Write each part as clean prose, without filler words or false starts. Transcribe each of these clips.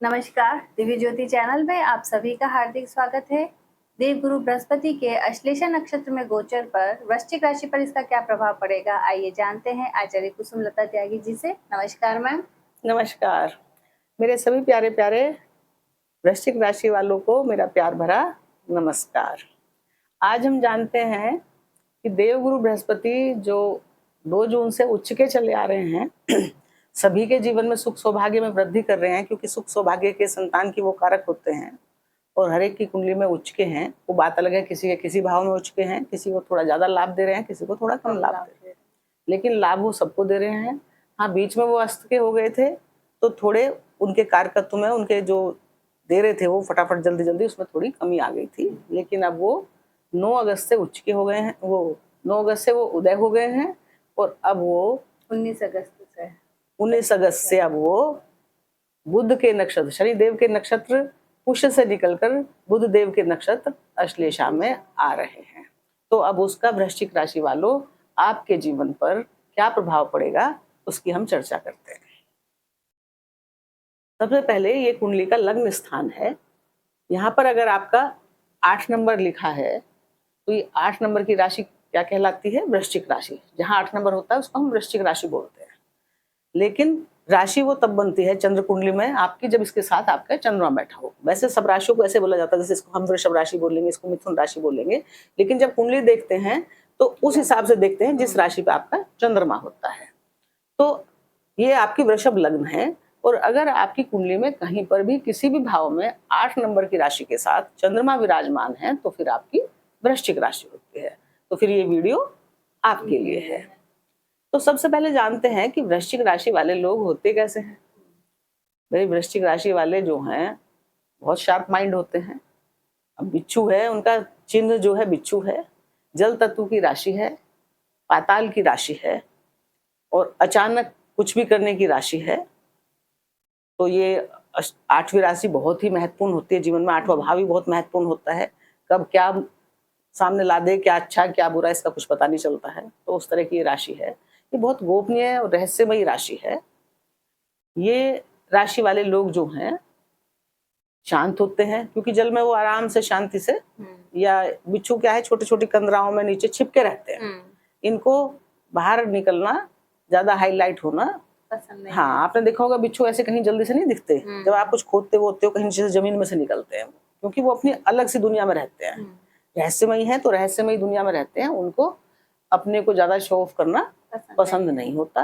नमस्कार, दिव्य ज्योति चैनल में आप सभी का हार्दिक स्वागत है। देवगुरु बृहस्पति के अश्लेषा नक्षत्र में गोचर पर वृश्चिक राशि पर इसका क्या प्रभाव पड़ेगा, आइए जानते हैं आचार्य कुसुम लता त्यागी जी से। नमस्कार मैम। नमस्कार। मेरे सभी प्यारे प्यारे वृश्चिक राशि वालों को मेरा प्यार भरा नमस्कार। आज हम जानते हैं कि देवगुरु बृहस्पति जो 2 जून से उच्च के चले आ रहे हैं सभी के जीवन में सुख सौभाग्य में वृद्धि कर रहे हैं, क्योंकि सुख सौभाग्य के संतान की वो कारक होते हैं और हर एक की कुंडली में उच्च के हैं। वो बात अलग है, किसी के किसी भाव में उच्च के हैं, किसी को थोड़ा ज्यादा लाभ दे रहे हैं, किसी को थोड़ा कम लाभ दे रहे हैं, लेकिन लाभ वो सबको दे रहे हैं। हाँ, बीच में वो अस्त के हो गए थे तो थोड़े उनके कारकत्व में उनके जो दे रहे थे वो फटाफट जल्दी जल्दी उसमें थोड़ी कमी आ गई थी, लेकिन अब वो 9 अगस्त से उच्च के हो गए हैं। वो 9 अगस्त से वो उदय हो गए हैं और अब वो 19 अगस्त से अब वो बुध के नक्षत्र, शनिदेव के नक्षत्र पुष्य से निकलकर बुध देव के नक्षत्र अश्लेषा में आ रहे हैं। तो अब उसका वृश्चिक राशि वालों आपके जीवन पर क्या प्रभाव पड़ेगा उसकी हम चर्चा करते हैं। सबसे पहले ये कुंडली का लग्न स्थान है। यहाँ पर अगर आपका 8 नंबर लिखा है तो ये 8 नंबर की राशि क्या कहलाती है? वृश्चिक राशि। जहाँ 8 नंबर होता है उसको हम वृश्चिक राशि बोलते हैं। लेकिन राशि वो तब बनती है चंद्र कुंडली में आपकी जब इसके साथ आपका चंद्रमा बैठा हो। वैसे सब राशियों को ऐसे बोला जाता है, जैसे इसको हम वृषभ राशि बोलेंगे, इसको मिथुन राशि बोलेंगे, लेकिन जब कुंडली देखते हैं तो उस हिसाब से देखते हैं जिस राशि पे आपका चंद्रमा होता है। तो ये आपकी वृषभ लग्न है और अगर आपकी कुंडली में कहीं पर भी किसी भी भाव में 8 नंबर की राशि के साथ चंद्रमा विराजमान है तो फिर आपकी वृश्चिक राशि होती है। तो फिर ये वीडियो आपके लिए है। तो सबसे पहले जानते हैं कि वृश्चिक राशि वाले लोग होते कैसे हैं। भाई, वृश्चिक राशि वाले जो हैं बहुत शार्प माइंड होते हैं। अब बिच्छू है, उनका चिन्ह जो है बिच्छू है, जल तत्व की राशि है, पाताल की राशि है और अचानक कुछ भी करने की राशि है। तो ये 8वीं राशि बहुत ही महत्वपूर्ण होती है जीवन में। 8वां भाव भी बहुत महत्वपूर्ण होता है। कब क्या सामने ला दे, क्या अच्छा क्या बुरा, इसका कुछ पता नहीं चलता है। तो उस तरह की ये राशि है। ये बहुत गोपनीय और रहस्यमयी राशि है। ये राशि वाले लोग जो हैं शांत होते हैं, क्योंकि जल में वो आराम से शांति से, या बिच्छू क्या है, छोटी छोटी कंदराओं में नीचे छिपके रहते हैं। इनको बाहर निकलना, ज्यादा हाईलाइट होना पसंद नहीं। हाँ, आपने देखा होगा बिच्छू ऐसे कहीं जल्दी से नहीं दिखते। जब आप कुछ खोदते वोदते हो कहीं नीचे से जमीन में से निकलते हैं, क्योंकि वो अपनी अलग सी दुनिया में रहते हैं। रहस्यमयी है तो रहस्यमयी दुनिया में रहते हैं। उनको अपने को ज्यादा शो ऑफ करना पसंद नहीं होता।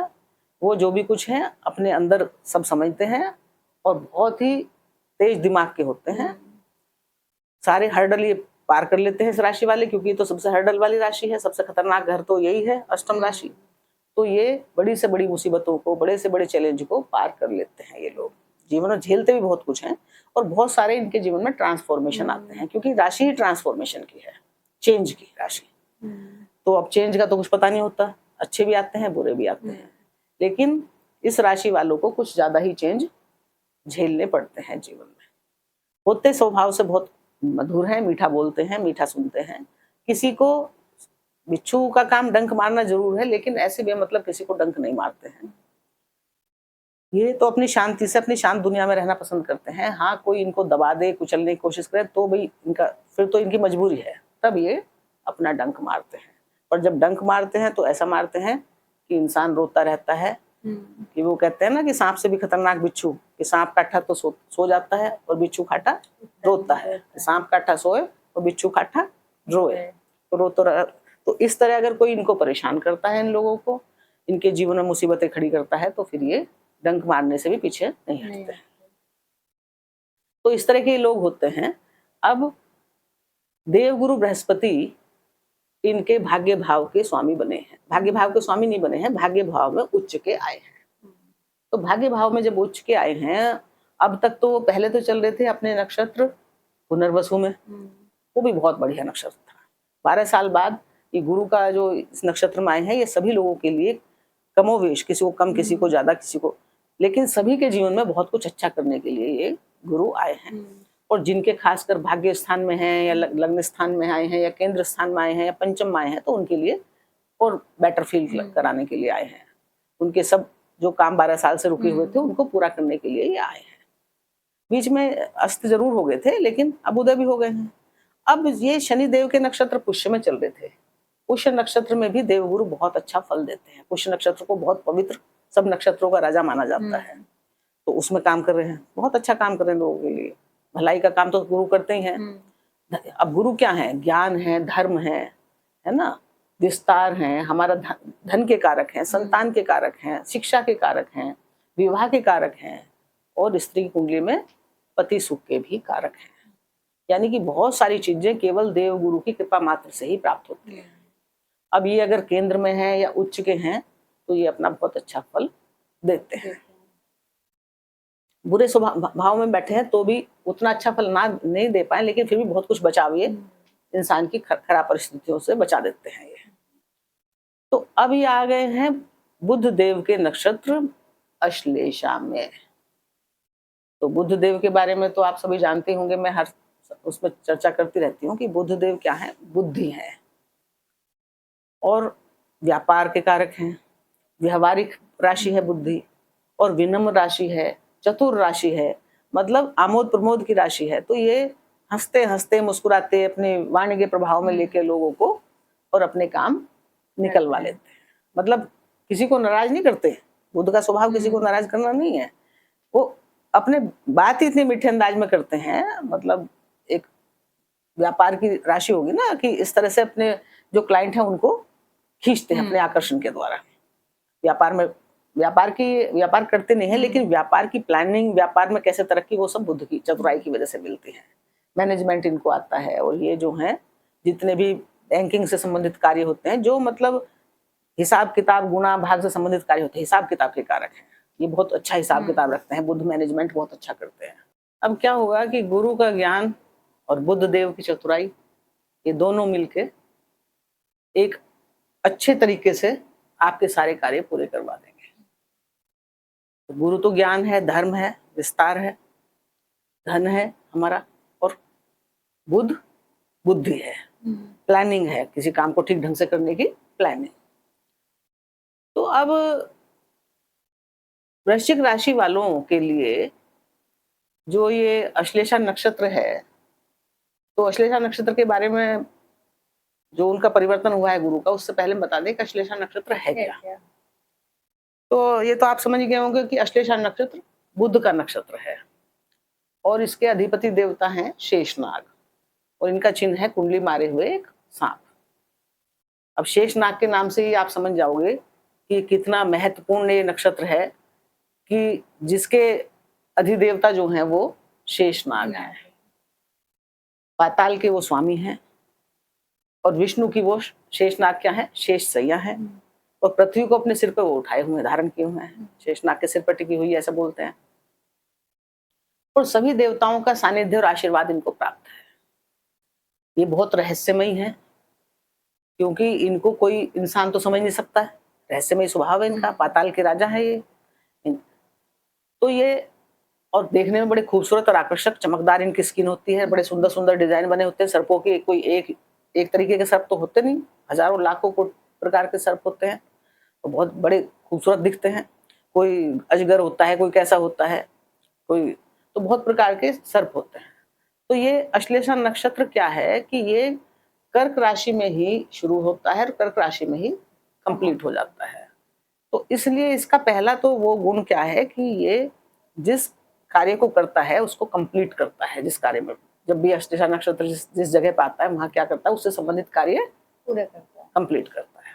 वो जो भी कुछ है अपने अंदर सब समझते हैं और बहुत ही तेज दिमाग के होते हैं। सारे हर्डल ये पार कर लेते हैं इस राशि वाले, क्योंकि ये तो सबसे हर्डल वाली राशि है। सबसे खतरनाक घर तो यही है, अष्टम राशि। तो ये बड़ी से बड़ी मुसीबतों को, बड़े से बड़े चैलेंज को पार कर लेते हैं ये लोग। जीवन में झेलते भी बहुत कुछ हैं और बहुत सारे इनके जीवन में ट्रांसफॉर्मेशन आते हैं, क्योंकि राशि ही ट्रांसफॉर्मेशन की है, चेंज की राशि। तो अब चेंज का तो कुछ पता नहीं होता, अच्छे भी आते हैं बुरे भी आते हैं, लेकिन इस राशि वालों को कुछ ज्यादा ही चेंज झेलने पड़ते हैं जीवन में। होते स्वभाव से बहुत मधुर हैं, मीठा बोलते हैं, मीठा सुनते हैं। किसी को, बिच्छू का काम डंक मारना जरूर है, लेकिन ऐसे भी मतलब किसी को डंक नहीं मारते हैं। ये तो अपनी शांति से, अपनी शांत दुनिया में रहना पसंद करते हैं। हाँ, कोई इनको दबा दे, कुचलने की कोशिश करे तो भाई इनका, फिर तो इनकी मजबूरी है, तब ये अपना डंक मारते हैं। पर जब डंक मारते हैं तो ऐसा मारते हैं कि इंसान रोता रहता है। कि वो कहते हैं ना कि सांप से भी खतरनाक बिच्छू, कि सांप काटा तो सो जाता है और बिच्छू काटा रोता है। सांप काटा सोए और बिच्छू काटा रोए, तो तो इस तरह अगर कोई इनको परेशान करता है, इन लोगों को इनके जीवन में मुसीबतें खड़ी करता है, तो फिर ये डंक मारने से भी पीछे नहीं हटते। तो इस तरह के लोग होते हैं। अब देवगुरु बृहस्पति इनके भाग्य भाव के स्वामी बने हैं। भाग्य भाव के स्वामी नहीं बने हैं, भाग्य भाव में उच्च के आए हैं। तो भाग्य भाव में जब उच्च के आए हैं, अब तक तो पहले तो चल रहे थे अपने नक्षत्र पुनर्वसु में, वो भी बहुत बढ़िया नक्षत्र था। 12 साल बाद ये गुरु का जो इस नक्षत्र में आए हैं, ये सभी लोगों के लिए कमोवेश, किसी को कम, किसी को ज्यादा, किसी को, लेकिन सभी के जीवन में बहुत कुछ अच्छा करने के लिए ये गुरु आए हैं। और जिनके खासकर भाग्य स्थान में हैं या लग्न स्थान में आए हैं या केंद्र स्थान में आए हैं या पंचम में आए हैं, तो उनके लिए और बेटर फील कराने के लिए आए हैं। उनके सब जो काम 12 साल से रुके हुए थे उनको पूरा करने के लिए ये आए हैं। बीच में अस्त जरूर हो गए थे, लेकिन अब उदय भी हो गए हैं। अब ये शनि देव के नक्षत्र पुष्य में चल रहे थे। पुष्य नक्षत्र में भी देवगुरु बहुत अच्छा फल देते हैं। पुष्य नक्षत्र को बहुत पवित्र, सब नक्षत्रों का राजा माना जाता है। तो उसमें काम कर रहे हैं, बहुत अच्छा काम कर रहे हैं लोगों के लिए। भलाई का काम तो गुरु करते ही हैं। अब गुरु क्या है? ज्ञान है, धर्म है ना, विस्तार है, हमारा धन के कारक हैं, संतान के कारक हैं, शिक्षा के कारक हैं, विवाह के कारक हैं, और स्त्री की कुंडली में पति सुख के भी कारक हैं। यानी कि बहुत सारी चीजें केवल देव गुरु की कृपा मात्र से ही प्राप्त होती है। अब ये अगर केंद्र में है या उच्च के हैं तो ये अपना बहुत अच्छा फल देते हैं। बुरे स्वभाव में बैठे हैं तो भी उतना अच्छा फल ना नहीं दे पाए, लेकिन फिर भी बहुत कुछ बचाव ये इंसान की खराब परिस्थितियों से बचा देते हैं ये। तो अब ये आ गए हैं बुध देव के नक्षत्र अश्लेषा में। तो बुध देव के बारे में तो आप सभी जानते होंगे, मैं हर उसमें चर्चा करती रहती हूँ कि बुध देव क्या है? बुद्धि है और व्यापार के कारक हैं। व्यवहारिक राशि है बुद्धि, और विनम्र राशि है, चतुर राशि है, मतलब आमोद प्रमोद की राशि है। तो ये हंसते हंसते मुस्कुराते अपने वाणी के प्रभाव में लेके लोगों को और अपने काम निकलवा लेते हैं। मतलब किसी को नाराज नहीं करते। बुध का स्वभाव किसी को नाराज करना नहीं है। वो अपने बात ही इतने मीठे अंदाज में करते हैं। मतलब एक व्यापार की राशि होगी ना, कि इस तरह से अपने जो क्लाइंट हैं उनको खींचते हैं अपने आकर्षण के द्वारा। व्यापार करते नहीं है, लेकिन व्यापार की प्लानिंग, व्यापार में कैसे तरक्की, वो सब बुध की चतुराई की वजह से मिलती है। मैनेजमेंट इनको आता है। और ये जो है जितने भी बैंकिंग से संबंधित कार्य होते हैं, जो मतलब हिसाब किताब गुणा भाग से संबंधित कार्य होते हैं, हिसाब किताब के कारक हैं। ये बहुत अच्छा हिसाब किताब रखते हैं बुध। मैनेजमेंट बहुत अच्छा करते हैं। अब क्या होगा कि गुरु का ज्ञान और बुध देव की चतुराई, ये दोनों मिलके एक अच्छे तरीके से आपके सारे कार्य पूरे करवा देंगे। तो गुरु तो ज्ञान है, धर्म है, विस्तार है, धन है हमारा, और बुध बुद्धि है, प्लानिंग है, किसी काम को ठीक ढंग से करने की प्लानिंग। तो अब वृश्चिक राशि वालों के लिए जो ये अश्लेषा नक्षत्र है, तो अश्लेषा नक्षत्र के बारे में जो उनका परिवर्तन हुआ है गुरु का, उससे पहले बता दें कि अश्लेषा नक्षत्र है क्या। तो ये तो आप समझ गए होंगे कि अश्लेषा नक्षत्र बुध का नक्षत्र है, और इसके अधिपति देवता हैं शेषनाग, और इनका चिन्ह है कुंडली मारे हुए एक सांप। अब शेषनाग के नाम से ही आप समझ जाओगे कि कितना महत्वपूर्ण ये नक्षत्र है, कि जिसके अधिदेवता जो हैं वो शेषनाग हैं। पाताल के वो स्वामी हैं, और विष्णु की वो शेषनाग क्या है? शेष सैया है, और पृथ्वी को अपने सिर पर वो उठाए हुए, धारण किए हुए हैं। शेषनाग के सिर पर टिकी हुई ऐसा बोलते हैं। और सभी देवताओं का सानिध्य और आशीर्वाद इनको प्राप्त है। ये बहुत रहस्यमयी है, क्योंकि इनको कोई इंसान तो समझ नहीं सकता है। रहस्यमयी स्वभाव है इनका, पाताल के राजा है ये। तो ये, और देखने में बड़े खूबसूरत और आकर्षक चमकदार इनकी स्किन होती है। बड़े सुंदर सुंदर डिजाइन बने होते हैं सर्पों के। कोई एक तरीके के सर्प तो होते नहीं, हजारों लाखों प्रकार के सर्प होते हैं, तो बहुत बड़े खूबसूरत दिखते हैं। कोई अजगर होता है, कोई कैसा होता है, कोई तो बहुत प्रकार के सर्प होते हैं। तो ये अश्लेषा नक्षत्र क्या है कि ये कर्क राशि में ही शुरू होता है और कर्क राशि में ही कंप्लीट हो जाता है। तो इसलिए इसका पहला तो वो गुण क्या है कि ये जिस कार्य को करता है उसको कंप्लीट करता है। जिस कार्य में जब भी अश्लेषा नक्षत्र जिस जगह पे आता है वहां क्या करता है, उससे संबंधित कार्य पूरा करता है, कंप्लीट करता है।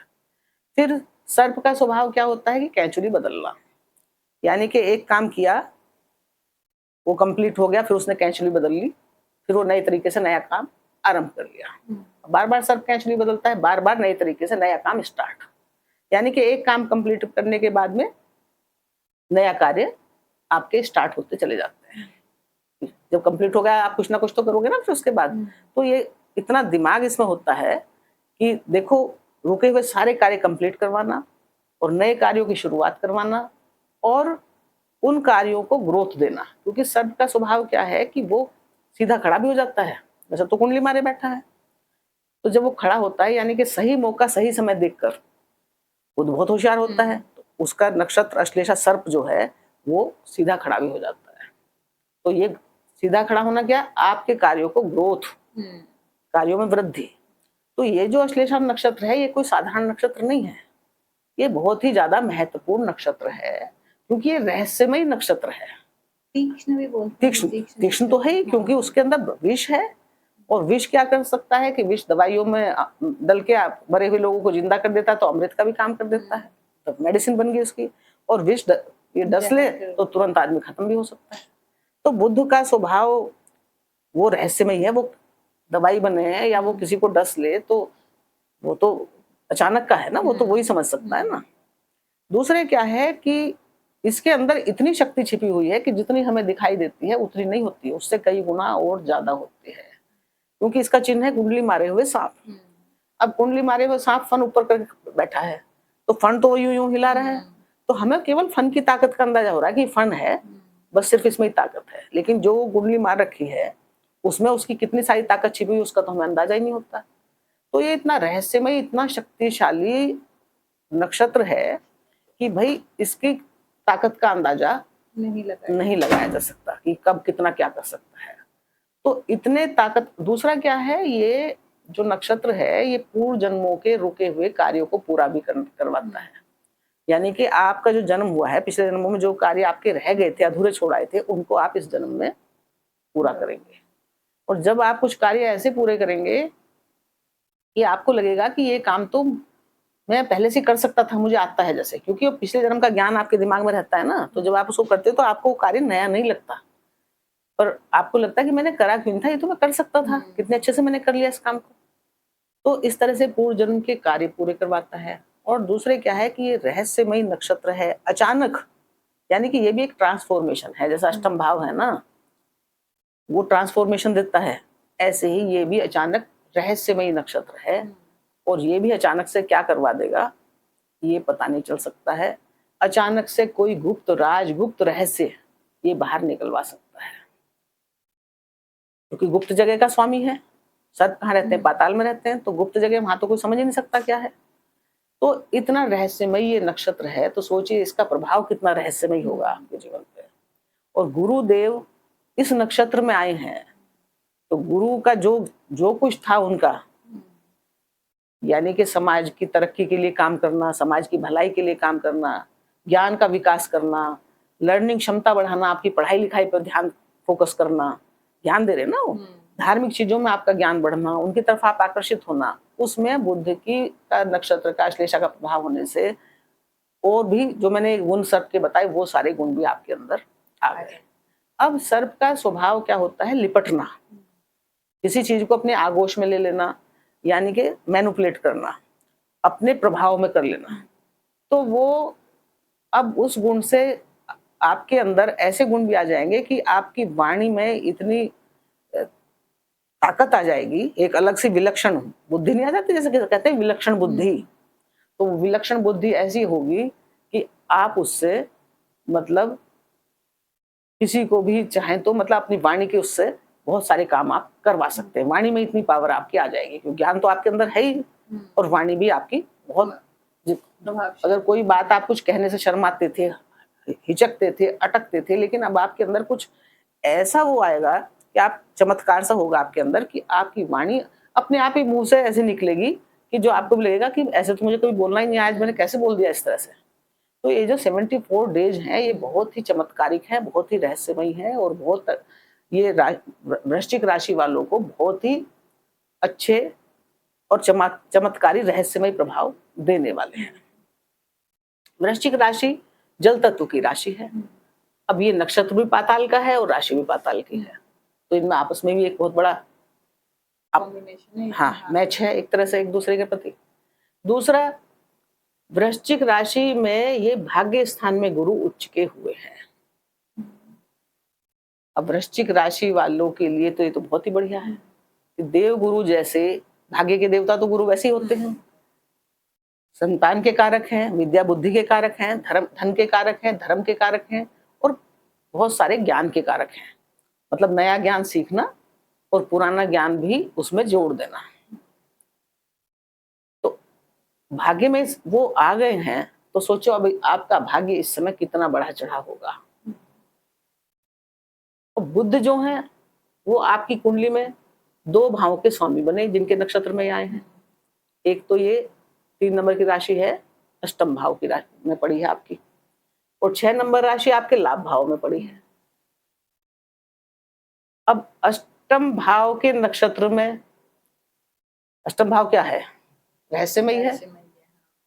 फिर सर्प का स्वभाव क्या होता है कि कैचुरी बदलना, यानी कि एक काम किया, वो कंप्लीट हो गया, फिर उसने कैचुरी बदल ली, फिर वो नए तरीके से नया काम आरंभ कर लिया। बार बार सर्प कैचुरी बदलता है, बार बार नए तरीके से नया काम स्टार्ट। यानी कि एक काम कंप्लीट करने के बाद में नया कार्य आपके स्टार्ट होते चले जाते हैं। जब कंप्लीट हो गया आप कुछ ना कुछ तो करोगे ना फिर उसके बाद। तो ये इतना दिमाग इसमें होता है कि देखो, रुके हुए सारे कार्य कंप्लीट करवाना और नए कार्यों की शुरुआत करवाना और उन कार्यों को ग्रोथ देना। क्योंकि सर्प का स्वभाव क्या है कि वो सीधा खड़ा भी हो जाता है, वैसे तो कुंडली मारे बैठा है। तो जब वो खड़ा होता है यानी कि सही मौका सही समय देखकर, वो बहुत होशियार होता है, तो उसका नक्षत्र अश्लेषा सर्प जो है वो सीधा खड़ा भी हो जाता है। तो ये सीधा खड़ा होना क्या, आपके कार्यों को ग्रोथ, कार्यों में वृद्धि। तो ये जो अश्लेषा नक्षत्र है ये कोई साधारण नक्षत्र नहीं है, ये बहुत ही ज्यादा महत्वपूर्ण नक्षत्र है, क्योंकि ये रहस्यमय नक्षत्र है। तीक्ष्ण भी बोलते हैं। तीक्ष्ण तो है ही, क्योंकि उसके अंदर विष है, और विष क्या कर सकता है कि विष दवाइयों में डल के मरे हुए लोगों को जिंदा कर देता है, तो अमृत का भी काम कर देता है, तो मेडिसिन बन गई उसकी। और विष ये डस ले तो तुरंत आदमी खत्म भी हो सकता है। तो बुध का स्वभाव वो रहस्यमय है, वो दवाई बने या वो किसी को डस ले तो वो तो अचानक का है ना, वो तो वही समझ सकता है ना। दूसरे क्या है कि इसके अंदर इतनी शक्ति छिपी हुई है कि जितनी हमें दिखाई देती है उतनी नहीं होती है, उससे कई गुना और ज्यादा होती है, क्योंकि इसका चिन्ह है कुंडली मारे हुए सांप। अब कुंडली मारे हुए सांप फन ऊपर करके बैठा है, तो फन तो यूं यूं हिला रहा है, तो हमें केवल फन की ताकत का अंदाजा हो रहा है कि फन है, बस सिर्फ इसमें ही ताकत है, लेकिन जो कुंडली मार रखी है उसमें उसकी कितनी सारी ताकत छिपी हुई उसका तो हमें अंदाजा ही नहीं होता। तो ये इतना रहस्यमय, इतना शक्तिशाली नक्षत्र है कि भाई इसकी ताकत का अंदाजा नहीं लगाया जा सकता कि कब कितना क्या कर सकता है। तो इतने ताकत। दूसरा क्या है, ये जो नक्षत्र है ये पूर्व जन्मों के रुके हुए कार्यों को पूरा भी करवाता है, यानी कि आपका जो जन्म हुआ है, पिछले जन्मों में जो कार्य आपके रह गए थे, अधूरे छोड़ाए थे, उनको आप इस जन्म में पूरा करेंगे। और जब आप कुछ कार्य ऐसे पूरे करेंगे कि आपको लगेगा कि ये काम तो मैं पहले से कर सकता था, मुझे आता है, जैसे, क्योंकि वो पिछले जन्म का ज्ञान आपके दिमाग में रहता है ना, तो जब आप उसको करते हो तो आपको वो कार्य नया नहीं लगता, पर आपको लगता है कि मैंने करा क्यों था, ये तो मैं कर सकता था, कितने अच्छे से मैंने कर लिया इस काम को। तो इस तरह से पूर्व जन्म के कार्य पूरे करवाता है। और दूसरे क्या है कि ये रहस्यमय नक्षत्र है, अचानक, यानी कि ये भी एक ट्रांसफॉर्मेशन है, जैसा अष्टम भाव है ना वो ट्रांसफॉर्मेशन देता है, ऐसे ही ये भी अचानक रहस्यमय नक्षत्र है, और ये भी अचानक से क्या करवा देगा ये पता नहीं चल सकता है। अचानक से कोई गुप्त राज, गुप्त रहस्य ये बाहर निकलवा सकता है, क्योंकि गुप्त जगह का स्वामी है। सर्प कहाँ रहते हैं, पाताल में रहते हैं, तो गुप्त जगह वहां तो कोई समझ ही नहीं सकता क्या है। तो इतना रहस्यमय ये नक्षत्र है, तो सोचिए इसका प्रभाव कितना रहस्यमय होगा आपके जीवन पे। और गुरुदेव इस नक्षत्र में आए हैं, तो गुरु का जो जो कुछ था उनका, यानी कि समाज की तरक्की के लिए काम करना, समाज की भलाई के लिए काम करना, ज्ञान का विकास करना, लर्निंग क्षमता बढ़ाना, आपकी पढ़ाई लिखाई पर ध्यान फोकस करना, ध्यान दे रहे ना वो, धार्मिक चीजों में आपका ज्ञान बढ़ना, उनकी तरफ आप आकर्षित होना, उसमें बुध की का नक्षत्र का अश्लेषा का प्रभाव होने से और भी जो मैंने गुण सर्प के बताए वो सारे गुण भी आपके अंदर आ गए। अब सर्प का स्वभाव क्या होता है, लिपटना, किसी चीज को अपने आगोश में ले लेना, यानी कि मैनिपुलेट करना, अपने प्रभाव में कर लेना। तो वो अब उस गुण से आपके अंदर ऐसे गुण भी आ जाएंगे कि आपकी वाणी में इतनी ताकत आ जाएगी, एक अलग सी विलक्षण बुद्धि नहीं आ जाती, जैसे कहते हैं विलक्षण बुद्धि, तो विलक्षण बुद्धि ऐसी होगी कि आप उससे मतलब किसी को भी चाहें तो मतलब अपनी वाणी के उससे बहुत सारे काम आप करवा सकते हैं। वाणी में इतनी पावर आपकी आ जाएगी, क्योंकि ज्ञान तो आपके अंदर है ही, और वाणी भी आपकी बहुत, अगर कोई बात आप कुछ कहने से शर्माते थे, हिचकते थे, अटकते थे, लेकिन अब आपके अंदर कुछ ऐसा वो आएगा कि आप चमत्कार सा होगा आपके अंदर कि आपकी वाणी अपने आप ही मुंह से ऐसे निकलेगी कि जो आपको भी लगेगा कि ऐसे तो मुझे कभी बोलना ही नहीं, आज मैंने कैसे बोल दिया इस तरह से। तो ये जो 74 डेज हैं ये बहुत ही चमत्कारिक है, बहुत ही रहस्यमय है, और बहुत ये वृश्चिक राशि वालों को बहुत ही अच्छे और चमत्कारी रहस्यमय प्रभाव देने वाले हैं। वृश्चिक राशि जल तत्व की राशि है। अब ये नक्षत्र भी पाताल का है और राशि भी पाताल की है, तो इनमें आपस में भी एक बहुत बड़ा मैच है एक तरह से एक दूसरे के प्रति। दूसरा, वृश्चिक राशि में ये भाग्य स्थान में गुरु उच्च के हुए हैं। अब वृश्चिक राशि वालों के लिए तो ये तो बहुत ही बढ़िया है कि देव गुरु जैसे, भाग्य के देवता तो गुरु वैसे ही होते हैं, संतान के कारक हैं, विद्या बुद्धि के कारक हैं, धन के कारक हैं, धर्म के कारक हैं, और बहुत सारे ज्ञान के कारक हैं, मतलब नया ज्ञान सीखना और पुराना ज्ञान भी उसमें जोड़ देना। तो भाग्य में वो आ गए हैं, तो सोचो अब आपका भाग्य इस समय कितना बढ़ा चढ़ा होगा। और बुध जो है वो आपकी कुंडली में 2 भावों के स्वामी बने जिनके नक्षत्र में आए हैं। एक तो ये 3 नंबर की राशि है, अष्टम भाव की राशि में पड़ी है आपकी, और 6 नंबर राशि आपके लाभ भाव में पड़ी है। अब अष्टम भाव के नक्षत्र में, अष्टम भाव क्या है? रहस्यमयी है।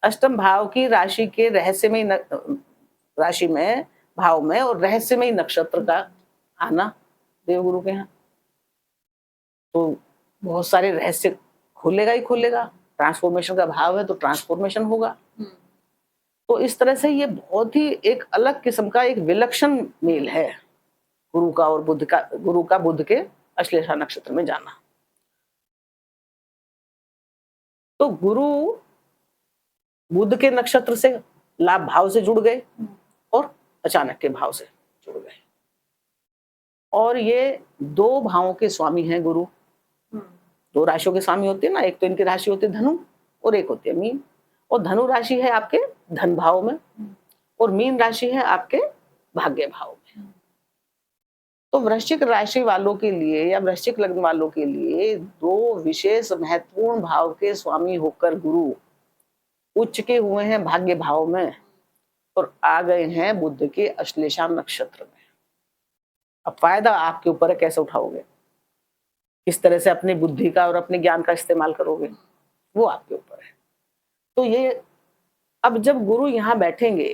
अष्टम भाव की राशि के रहस्यमयी राशि में, भाव में, और रहस्यमयी नक्षत्र का आना देवगुरु के यहाँ, तो बहुत सारे रहस्य खोलेगा ही खोलेगा। ट्रांसफॉर्मेशन का भाव है तो ट्रांसफॉर्मेशन होगा। तो इस तरह से ये बहुत ही एक अलग किस्म का एक विलक्षण मेल है गुरु का और बुध का, गुरु का बुध के अश्लेषा नक्षत्र में जाना। तो गुरु बुध के नक्षत्र से लाभ भाव से जुड़ गए और अचानक के भाव से जुड़ गए, और ये 2 भावों के स्वामी हैं गुरु। 2 राशियों के स्वामी होते हैं ना, एक तो इनकी राशि होती है धनु और एक होती है मीन। और धनु राशि है आपके धन भाव में और मीन राशि है आपके भाग्य भाव में। तो वृश्चिक राशि वालों के लिए या वृश्चिक लग्न वालों के लिए 2 विशेष महत्वपूर्ण भाव के स्वामी होकर गुरु उच्च के हुए हैं भाग्य भाव में और आ गए हैं बुध के अश्लेषा नक्षत्र में। अब फायदा आपके ऊपर है, कैसे उठाओगे, किस तरह से अपनी बुद्धि का और अपने ज्ञान का इस्तेमाल करोगे, वो आपके ऊपर है। तो ये अब जब गुरु यहाँ बैठेंगे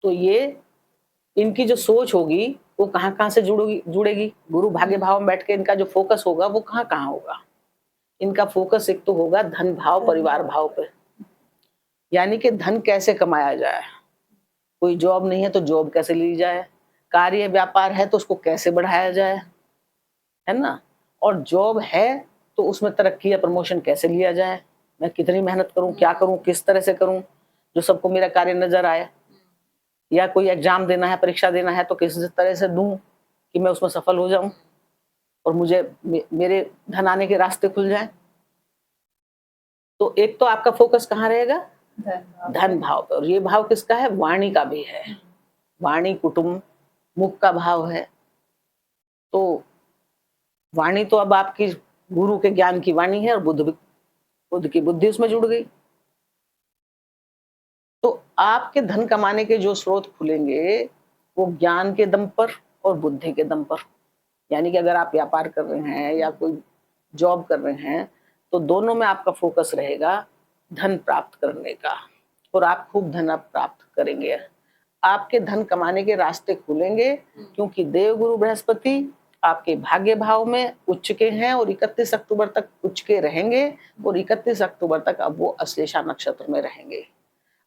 तो ये इनकी जो सोच होगी वो कहाँ से जुड़ेगी। गुरु भाग्य भाव में बैठ के इनका जो फोकस होगा वो कहाँ होगा। इनका फोकस एक तो होगा धन भाव, परिवार भाव पे, यानी कि धन कैसे कमाया जाए। कोई जॉब नहीं है तो जॉब कैसे ली जाए, कार्य व्यापार है तो उसको कैसे बढ़ाया जाए, है ना। और जॉब है तो उसमें तरक्की या प्रमोशन कैसे लिया जाए, मैं कितनी मेहनत करूं, क्या करूं, किस तरह से करूं जो सबको मेरा कार्य नजर आए। या कोई एग्जाम देना है, परीक्षा देना है तो किस तरह से दूं कि मैं उसमें सफल हो जाऊं और मुझे मेरे धन आने के रास्ते खुल जाएं। तो एक तो आपका फोकस कहाँ रहेगा, धन भाव पे। और ये भाव किसका है, वाणी का भी है। वाणी कुटुंब मुख का भाव है। तो वाणी तो अब आपकी गुरु के ज्ञान की वाणी है और बुध की बुद्धि उसमें जुड़ गई। तो आपके धन कमाने के जो स्रोत खुलेंगे वो ज्ञान के दम पर और बुद्धि के दम पर। यानी कि अगर आप व्यापार कर रहे हैं या कोई जॉब कर रहे हैं तो दोनों में आपका फोकस रहेगा धन प्राप्त करने का, और आप खूब धन प्राप्त करेंगे। आपके धन कमाने के रास्ते खुलेंगे क्योंकि देवगुरु बृहस्पति आपके भाग्य भाव में उच्च के हैं और 31 अक्टूबर तक उच्च के रहेंगे और 31 अक्टूबर तक अब वो अश्लेषा नक्षत्र में रहेंगे।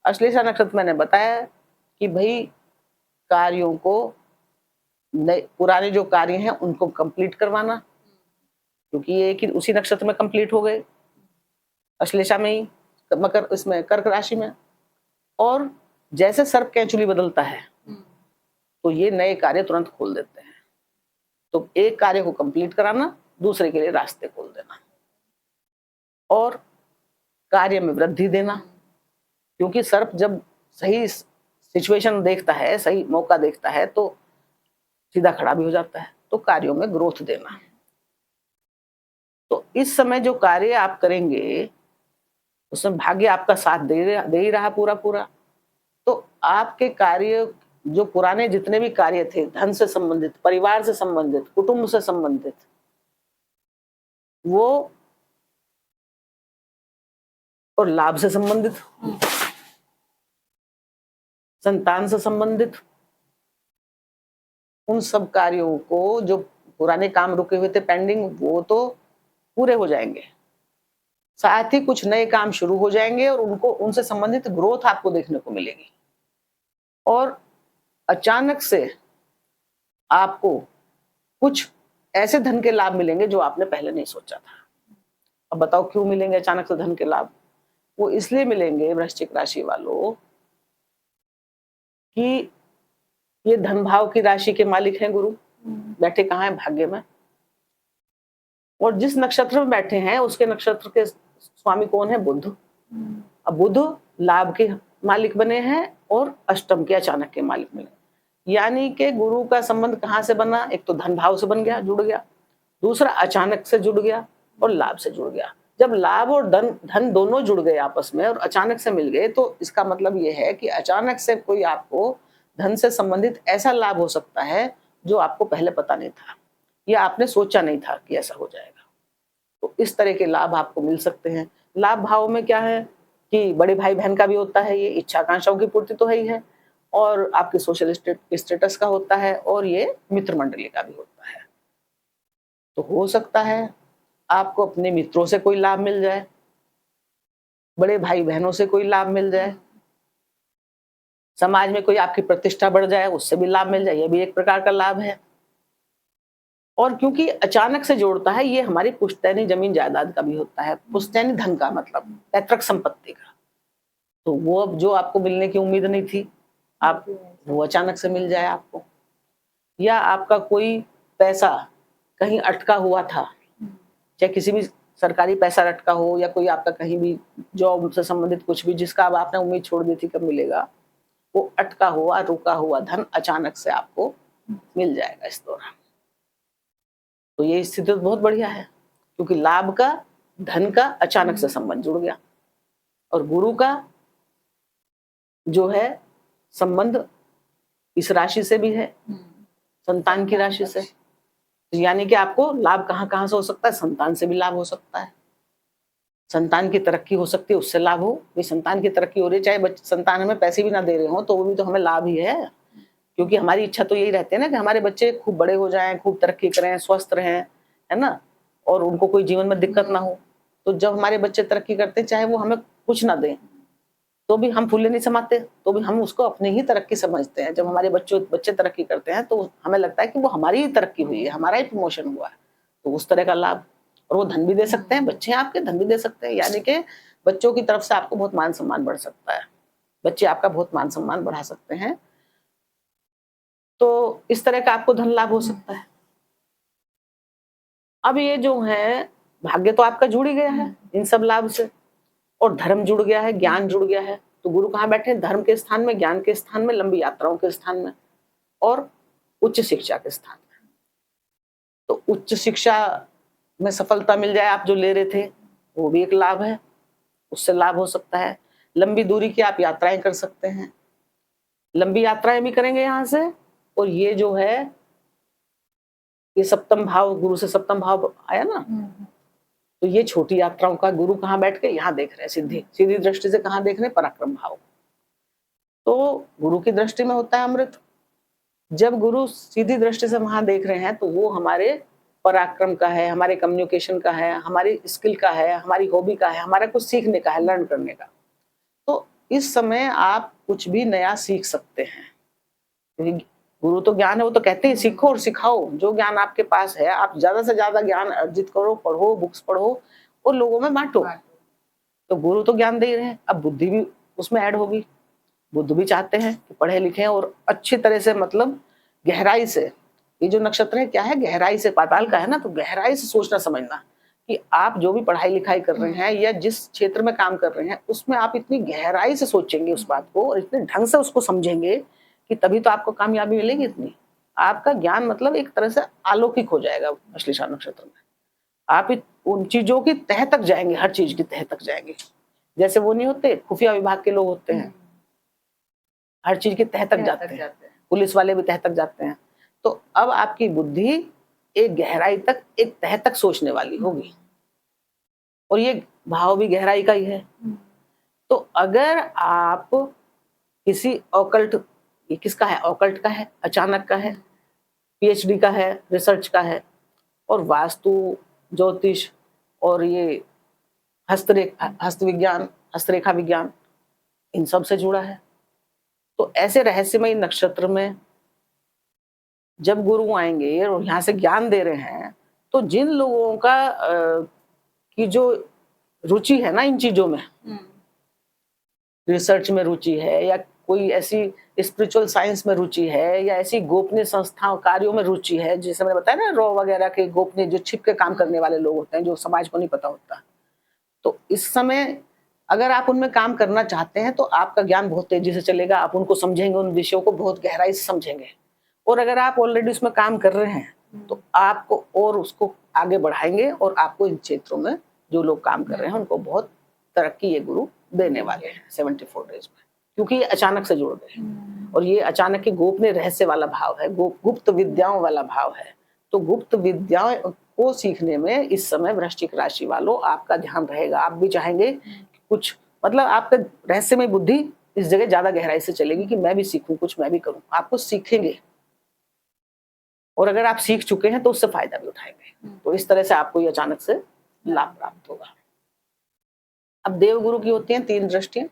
अश्लेषा नक्षत्र मैंने बताया कि भाई कार्यों को, पुराने जो कार्य हैं उनको कंप्लीट करवाना, क्योंकि ये कि उसी नक्षत्र में कंप्लीट हो गए, अश्लेषा में ही, मकर इसमें कर्क राशि में। और जैसे सर्प कैंचुली बदलता है तो ये नए कार्य तुरंत खोल देते हैं। तो एक कार्य को कंप्लीट कराना, दूसरे के लिए रास्ते खोल देना और कार्य में वृद्धि देना। क्योंकि सर्प जब सही सिचुएशन देखता है, सही मौका देखता है तो सीधा खड़ा भी हो जाता है। तो कार्यों में ग्रोथ देना। तो इस समय जो कार्य आप करेंगे उसमें भाग्य आपका साथ दे ही रहा पूरा। तो आपके कार्य, जो पुराने जितने भी कार्य थे, धन से संबंधित, परिवार से संबंधित, कुटुंब से संबंधित, वो और लाभ से संबंधित, संतान से संबंधित, उन सब कार्यों को, जो पुराने काम रुके हुए थे पेंडिंग, वो तो पूरे हो जाएंगे। साथ ही कुछ नए काम शुरू हो जाएंगे और उनसे संबंधित ग्रोथ आपको देखने को मिलेगी। और अचानक से आपको कुछ ऐसे धन के लाभ मिलेंगे जो आपने पहले नहीं सोचा था। अब बताओ क्यों मिलेंगे अचानक से धन के लाभ? वो इसलिए मिलेंगे वृश्चिक राशि वालों कि ये धन भाव की राशि के मालिक हैं गुरु, बैठे कहाँ हैं, भाग्य में। और जिस नक्षत्र में बैठे हैं उसके नक्षत्र के स्वामी कौन है, बुध। अब बुध लाभ के मालिक बने हैं और अष्टम के, अचानक के मालिक बने। यानी कि गुरु का संबंध कहाँ से बना? एक तो धन भाव से बन गया, जुड़ गया, दूसरा अचानक से जुड़ गया और लाभ से जुड़ गया। जब लाभ और धन दोनों जुड़ गए आपस में और अचानक से मिल गए, तो इसका मतलब ये है कि अचानक से कोई आपको धन से संबंधित ऐसा लाभ हो सकता है जो आपको पहले पता नहीं था या आपने सोचा नहीं था कि ऐसा हो जाएगा। तो इस तरह के लाभ आपको मिल सकते हैं। लाभ भाव में क्या है कि बड़े भाई बहन का भी होता है, ये इच्छा आकांक्षाओं की पूर्ति तो है ही है, और आपके सोशल स्टेटस का होता है, और ये मित्र मंडली का भी होता है। तो हो सकता है आपको अपने मित्रों से कोई लाभ मिल जाए, बड़े भाई बहनों से कोई लाभ मिल जाए, समाज में कोई आपकी प्रतिष्ठा बढ़ जाए, उससे भी लाभ मिल जाए, ये भी एक प्रकार का लाभ है। और क्योंकि अचानक से जोड़ता है, ये हमारी पुश्तैनी जमीन जायदाद का भी होता है। पुश्तैनी धन का मतलब पैतृक संपत्ति का, तो वो अब जो आपको मिलने की उम्मीद नहीं थी, आप वो अचानक से मिल जाए आपको। या आपका कोई पैसा कहीं अटका हुआ था, चाहे किसी भी सरकारी पैसा अटका हो या कोई आपका कहीं भी जॉब से संबंधित कुछ भी जिसका अब आपने उम्मीद छोड़ दी थी कब मिलेगा, वो अटका हुआ रुका हुआ धन अचानक से आपको मिल जाएगा इस दौरान। तो ये स्थिति तो बहुत बढ़िया है, क्योंकि लाभ का धन का अचानक से संबंध जुड़ गया, और गुरु का जो है संबंध इस राशि से भी है, संतान की राशि से। यानी कि आपको लाभ कहाँ कहाँ से हो सकता है? संतान से भी लाभ हो सकता है, संतान की तरक्की हो सकती है, उससे लाभ हो। भाई संतान की तरक्की हो रही है, चाहे संतान हमें पैसे भी ना दे रहे हो, तो वो भी तो हमें लाभ ही है, क्योंकि हमारी इच्छा तो यही रहती है ना कि हमारे बच्चे खूब बड़े हो जाएं, खूब तरक्की करें, स्वस्थ रहें, है ना, और उनको कोई जीवन में दिक्कत ना हो। तो जब हमारे बच्चे तरक्की करते, चाहे वो हमें कुछ ना दें, तो भी हम फूले नहीं समाते, तो भी हम उसको अपनी ही तरक्की समझते हैं। जब हमारे बच्चे तरक्की करते हैं तो हमें लगता है कि वो हमारी ही तरक्की हुई है, हमारा ही प्रमोशन हुआ है। तो उस तरह का लाभ, और वो धन भी दे सकते हैं, बच्चे आपके धन भी दे सकते हैं, यानी कि बच्चों की तरफ से आपको बहुत मान सम्मान बढ़ सकता है, बच्चे आपका बहुत मान सम्मान बढ़ा सकते हैं। तो इस तरह का आपको धन लाभ हो सकता है। अब ये जो है भाग्य तो आपका जुड़ ही गया है इन सब लाभ से, और धर्म जुड़ गया है, ज्ञान जुड़ गया है। तो गुरु कहाँ बैठे हैं? धर्म के स्थान में, ज्ञान के स्थान में, लंबी यात्राओं के स्थान में, और उच्च शिक्षा के स्थान में। तो उच्च शिक्षा में सफलता मिल जाए, आप जो ले रहे थे, वो भी एक लाभ है, उससे लाभ हो सकता है। लंबी दूरी की आप यात्राएं कर सकते हैं, लंबी यात्राएं भी करेंगे यहाँ से। और ये जो है, ये सप्तम भाव, गुरु से सप्तम भाव आया ना, तो ये छोटी यात्राओं का गुरु कहाँ बैठ के यहाँ देख रहे हैं, सीधी दृष्टि से कहाँ देख रहे हैं? पराक्रम भाव। तो गुरु की दृष्टि में होता है अमृत। जब गुरु सीधी दृष्टि से वहां देख रहे हैं, तो वो हमारे पराक्रम का है, हमारे कम्युनिकेशन का है, हमारी स्किल का है, हमारी हॉबी का है, हमारा कुछ सीखने का है, लर्न करने का। तो इस समय आप कुछ भी नया सीख सकते हैं, क्योंकि गुरु तो ज्ञान है, वो तो कहते हैं सीखो और सिखाओ। जो ज्ञान आपके पास है, आप ज्यादा से ज्यादा ज्ञान अर्जित करो, पढ़ो, बुक्स पढ़ो और लोगों में बांटो। तो गुरु तो ज्ञान दे ही रहे हैं, अब बुद्धि भी उसमें ऐड होगी। बुद्ध भी चाहते हैं कि पढ़े लिखे और अच्छी तरह से, मतलब गहराई से, ये जो नक्षत्र है क्या है? गहराई से, पाताल का है ना, तो गहराई से सोचना समझना कि आप जो भी पढ़ाई लिखाई कर रहे हैं या जिस क्षेत्र में काम कर रहे हैं, उसमें आप इतनी गहराई से सोचेंगे उस बात को और इतने ढंग से उसको समझेंगे कि तभी तो आपको कामयाबी मिलेगी। इतनी आपका ज्ञान मतलब एक तरह से अलौकिक हो जाएगा अश्लेषा नक्षत्र में। आप उन चीजों की तह तक जाएंगे, हर चीज की तह तक जाएंगे। जैसे वो नहीं होते, खुफिया विभाग के लोग होते हैं, हर चीज की तह तक जाते हैं, पुलिस वाले भी तह तक जाते हैं। तो अब आपकी बुद्धि एक गहराई तक, एक तह तक सोचने वाली होगी, और ये भाव भी गहराई का ही है। तो अगर आप किसी ऑकल्ट, ये किसका है? ऑकल्ट का है, अचानक का है, पीएचडी का है, रिसर्च का है, और वास्तु, ज्योतिष और ये हस्त विज्ञान, हस्तरेखा विज्ञान, इन सब से जुड़ा है। तो ऐसे रहस्यमय नक्षत्र में जब गुरु आएंगे और यहाँ से ज्ञान दे रहे हैं, तो जिन लोगों का की जो रुचि है ना इन चीजों में, रिसर्च में रुचि है, या कोई ऐसी स्पिरिचुअल साइंस में रुचि है, या ऐसी गोपनीय संस्थाओं कार्यों में रुचि है, जैसे मैंने बताया ना, रॉ वगैरह के गोपनीय जो छिप के काम करने वाले लोग होते हैं, जो समाज को नहीं पता होता। तो इस समय अगर आप उनमें काम करना चाहते हैं तो आपका ज्ञान बहुत तेजी से चलेगा, आप उनको समझेंगे, उन विषयों को बहुत गहराई से समझेंगे। और अगर आप ऑलरेडी उसमें काम कर रहे हैं तो आपको और उसको आगे बढ़ाएंगे, और आपको इन क्षेत्रों में जो लोग काम कर रहे हैं उनको बहुत तरक्की ये गुरु देने वाले हैं 74 डेज में, क्योंकि ये अचानक से जुड़ गए। और ये अचानक के गोपनीय रहस्य वाला भाव है, गुप्त विद्याओं वाला भाव है। तो गुप्त विद्याओं को सीखने में इस समय वृश्चिक राशि वालों आपका ध्यान रहेगा। आप भी चाहेंगे कुछ, मतलब आपका रहस्यमय बुद्धि इस जगह ज्यादा गहराई से चलेगी कि मैं भी सीखूं, कुछ मैं भी करूं। आपको सीखेंगे, और अगर आप सीख चुके हैं तो उससे फायदा भी उठाएंगे। तो इस तरह से आपको ये अचानक से लाभ प्राप्त होगा। अब देवगुरु की होती हैं 3 दृष्टियां।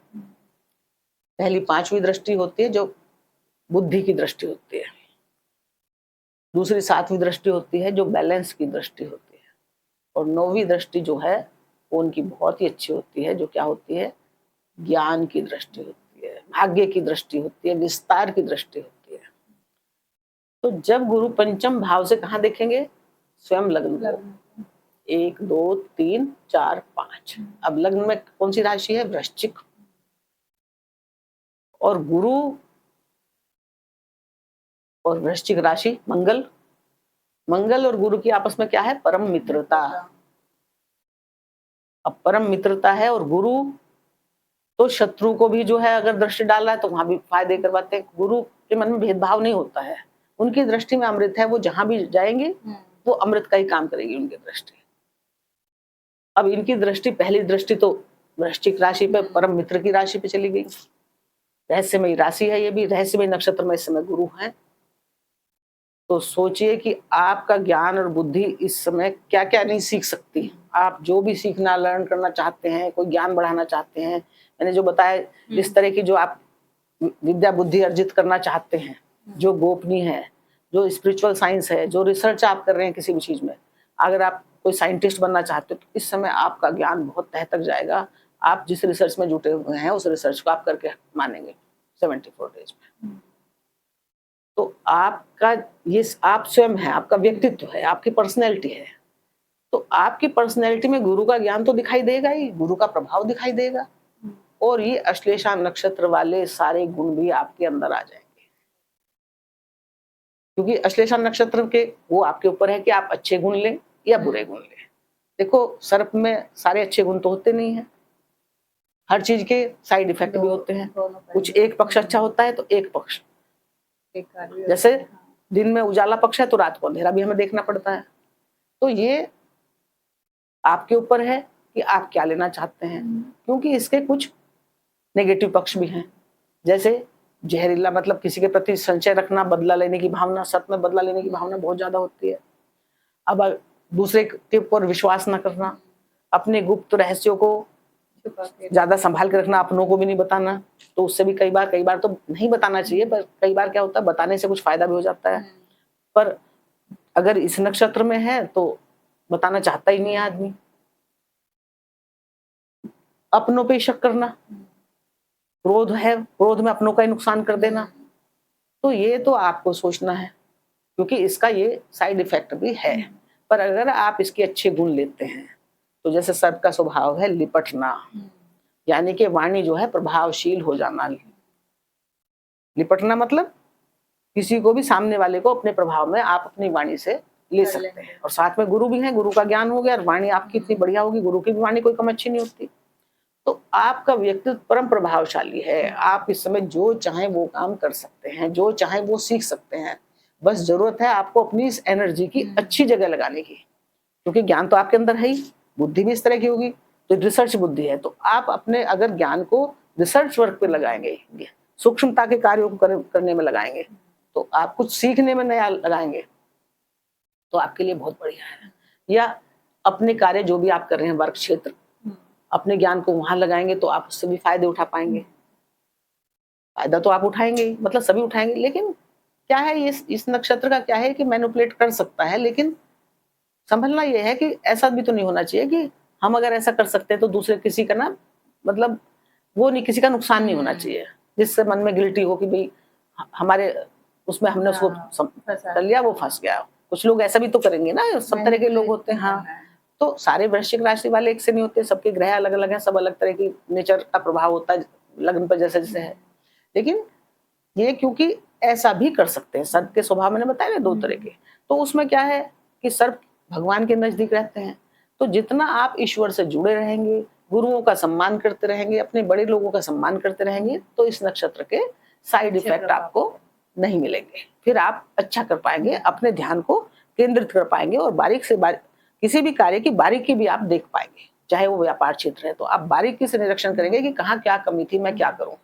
पहली 5वीं दृष्टि होती है जो बुद्धि की दृष्टि होती है। दूसरी 7वीं दृष्टि होती है जो बैलेंस की दृष्टि होती है। और 9वीं दृष्टि जो है वो उनकी बहुत ही अच्छी होती है, जो क्या होती है, ज्ञान की दृष्टि होती है, भाग्य की दृष्टि होती है, विस्तार की दृष्टि होती है। तो जब गुरु पंचम भाव से कहाँ देखेंगे, स्वयं लग्न को, 1 2 3 4 5। अब लग्न में कौन सी राशि है, वृश्चिक। और गुरु और वृश्चिक राशि मंगल, मंगल और गुरु की आपस में क्या है, परम मित्रता। अब परम मित्रता है, और गुरु तो शत्रु को भी जो है अगर दृष्टि डाल रहा है तो वहां भी फायदे करवाते हैं। गुरु के मन में भेदभाव नहीं होता है, उनकी दृष्टि में अमृत है, वो जहां भी जाएंगे वो अमृत का ही काम करेगी उनकी दृष्टि। अब इनकी दृष्टि, पहली दृष्टि तो वृश्चिक राशि पे, परम मित्र की राशि पे चली गई। रहस्यमयी राशि है ये भी, रहस्यमयी नक्षत्र में इस समय गुरु है। तो सोचिए कि आपका ज्ञान और बुद्धि इस समय क्या क्या नहीं सीख सकती। आप जो भी सीखना, लर्न करना चाहते हैं, कोई ज्ञान बढ़ाना चाहते हैं, मैंने जो बताया, इस तरह की जो आप विद्या बुद्धि अर्जित करना चाहते हैं, जो गोपनीय है, जो स्पिरिचुअल साइंस है, जो रिसर्च आप कर रहे हैं किसी भी चीज में, अगर आप कोई साइंटिस्ट बनना चाहते हो तो इस समय आपका ज्ञान बहुत तह तक जाएगा। आप जिस रिसर्च में जुटे हुए हैं उस रिसर्च को आप करके मानेंगे 74 डेज में। तो आपका ये, आप स्वयं है, आपका व्यक्तित्व है, आपकी पर्सनैलिटी है। तो आपकी पर्सनैलिटी में गुरु का ज्ञान तो दिखाई देगा ही, गुरु का प्रभाव दिखाई देगा, और ये अश्लेषा नक्षत्र वाले सारे गुण भी आपके अंदर आ जाएंगे। क्योंकि अश्लेषा नक्षत्र के वो आपके ऊपर है कि आप अच्छे गुण लें या बुरे गुण लें। देखो, सर्प में सारे अच्छे गुण तो होते नहीं है, हर चीज के साइड इफेक्ट भी होते हैं। कुछ एक पक्ष अच्छा होता है तो एक पक्ष, जैसे दिन में उजाला पक्ष है तो रात को अंधेरा भी हमें देखना पड़ता है। तो ये आपके ऊपर है कि आप क्या लेना चाहते हैं, क्योंकि इसके कुछ नेगेटिव पक्ष भी हैं। जैसे जहरीला, मतलब किसी के प्रति संशय रखना, बदला लेने की भावना, सत में बदला लेने की भावना बहुत ज्यादा होती है। अब दूसरे के ऊपर विश्वास न करना, अपने गुप्त रहस्यों को ज्यादा संभाल के रखना, अपनों को भी नहीं बताना। तो उससे भी कई बार तो नहीं बताना चाहिए, पर कई बार क्या होता है, बताने से कुछ फायदा भी हो जाता है। पर अगर इस नक्षत्र में है तो बताना चाहता ही नहीं है आदमी। अपनों पे शक करना, क्रोध है, क्रोध में अपनों का ही नुकसान कर देना। तो ये तो आपको सोचना है, क्योंकि इसका ये साइड इफेक्ट भी है। पर अगर आप इसके अच्छे गुण लेते हैं तो जैसे सर्प का स्वभाव है लिपटना, यानी कि वाणी जो है प्रभावशील हो जाना। लिपटना मतलब किसी को भी, सामने वाले को अपने प्रभाव में आप अपनी वाणी से ले सकते हैं। और साथ में गुरु भी है, गुरु का ज्ञान हो गया और वाणी आपकी इतनी बढ़िया होगी, गुरु की भी वाणी कोई कम अच्छी नहीं होती। तो आपका व्यक्तित्व परम प्रभावशाली है। आप इस समय जो चाहें वो काम कर सकते हैं, जो चाहें वो सीख सकते हैं। बस जरूरत है आपको अपनी इस एनर्जी की अच्छी जगह लगाने की, क्योंकि ज्ञान तो आपके अंदर है ही, बुद्धि भी इस तरह की होगी, तो रिसर्च बुद्धि है। तो आप अपने अगर ज्ञान को रिसर्च वर्क पे लगाएंगे, सूक्ष्मता के कार्यों को करने में लगाएंगे, तो आप कुछ सीखने में नया लगाएंगे, तो आपके लिए बहुत बढ़िया है। या अपने कार्य जो भी आप कर रहे हैं, वर्क क्षेत्र, अपने ज्ञान को वहां लगाएंगे तो आप उससे भी फायदे उठा पाएंगे। फायदा तो आप उठाएंगे, मतलब सभी उठाएंगे। लेकिन क्या है, इस नक्षत्र का क्या है कि मैनिपुलेट कर सकता है, लेकिन संभलना यह है कि ऐसा भी तो नहीं होना चाहिए कि हम अगर ऐसा कर सकते हैं तो दूसरे किसी का ना, मतलब वो नहीं, किसी का नुकसान नहीं होना चाहिए, जिससे मन में गिल्टी हो कि भाई हमारे उसमें हमने उसको कर लिया, वो फंस गया। कुछ लोग ऐसा भी तो करेंगे ना, सब तरह के लोग होते हैं। हाँ, तो सारे वृश्चिक राशि वाले एक से नहीं होते, सबके ग्रह अलग अलग हैं, सब अलग तरह की नेचर का प्रभाव होता है लग्न पर जैसे जैसे है। लेकिन ये क्योंकि ऐसा भी कर सकते हैं, सर्प के स्वभाव मैंने बताया ना 2 तरह के, तो उसमें क्या है कि सर्प भगवान के नजदीक रहते हैं। तो जितना आप ईश्वर से जुड़े रहेंगे, गुरुओं का सम्मान करते रहेंगे, अपने बड़े लोगों का सम्मान करते रहेंगे, तो इस नक्षत्र के साइड इफेक्ट आपको नहीं मिलेंगे। फिर आप अच्छा कर पाएंगे, अपने ध्यान को केंद्रित कर पाएंगे और बारीक से बारीक किसी भी कार्य की बारीकी भी आप देख पाएंगे, चाहे वो व्यापार क्षेत्र है तो आप बारीकी से निरीक्षण करेंगे कि कहाँ क्या कमी थी, मैं क्या करूं।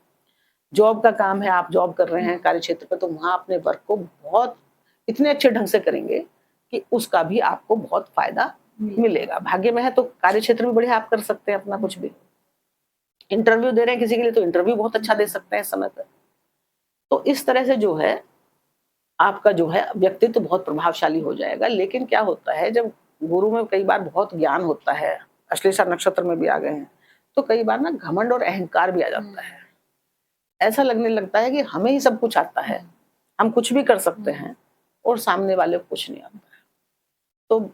जॉब का काम है, आप जॉब कर रहे हैं कार्य क्षेत्र पे, तो वहां अपने वर्क को बहुत इतने अच्छे ढंग से करेंगे कि उसका भी आपको बहुत फायदा मिलेगा। भाग्य में है तो कार्य क्षेत्र में बढ़िया आप कर सकते हैं अपना कुछ भी। इंटरव्यू दे रहे हैं किसी के लिए तो इंटरव्यू बहुत अच्छा दे सकते हैं इस समय पर। तो इस तरह से जो है आपका जो है व्यक्तित्व बहुत प्रभावशाली हो जाएगा। लेकिन क्या होता है, जब गुरु में कई बार बहुत ज्ञान होता है, अश्लेषा नक्षत्र में भी आ गए हैं, तो कई बार ना घमंड और अहंकार भी आ जाता है। ऐसा लगने लगता है कि हमें ही सब कुछ आता है, हम कुछ भी कर सकते हैं और सामने वाले को कुछ नहीं आता है। तो